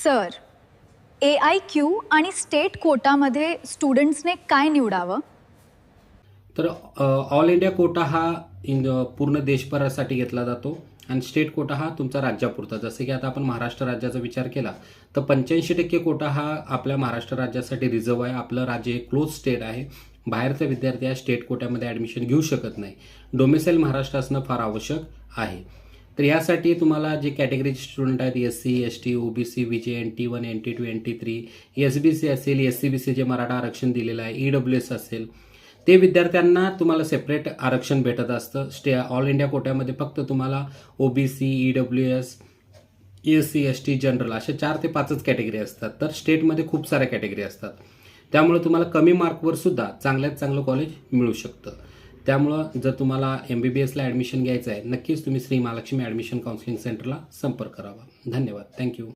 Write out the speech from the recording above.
Sir, AIQ आणि state कोटामध्ये स्टुडंट्सने काय निवडावं? तर ऑल इंडिया कोटा हा पूर्ण देशभरासाठी घेतला जातो आणि स्टेट कोटा हा तुमचा राज्यापुरता. जसं की आता आपण महाराष्ट्र राज्याचा विचार केला तर 85% कोटा हा आपल्या महाराष्ट्र राज्यासाठी रिझर्व आहे. आपलं राज्य हे क्लोज स्टेट आहे. बाहेरचे विद्यार्थी या स्टेट कोट्यामध्ये ॲडमिशन घेऊ शकत नाही. डोमिसाईल महाराष्ट्र असणं फार आवश्यक आहे. तर यासाठी तुम्हाला जे कॅटेगरीचे स्टुडंट आहेत SC, ST, OBC, VJ, NT1, NT2, NT3, SBC असेल, SCBC जे मराठा आरक्षण दिलेलं आहे, EWS असेल, ते विद्यार्थ्यांना तुम्हाला सेपरेट आरक्षण भेटत असतं. ऑल इंडिया कोट्यामध्ये फक्त तुम्हाला OBC, EWS, SC, ST, general अशा 4 ते 5च कॅटेगरी असतात. तर स्टेटमध्ये खूप साऱ्या कॅटेगरी असतात. त्यामुळे तुम्हाला कमी मार्कवर सुद्धा चांगल्यात चांगलं कॉलेज मिळू शकतं. त्यामुळं जर तुम्हाला MBBSला ॲडमिशन घ्यायचं आहे, नक्कीच तुम्ही श्री महालक्ष्मी ॲडमिशन काउन्सिलिंग सेंटरला संपर्क करावा. धन्यवाद. थँक्यू.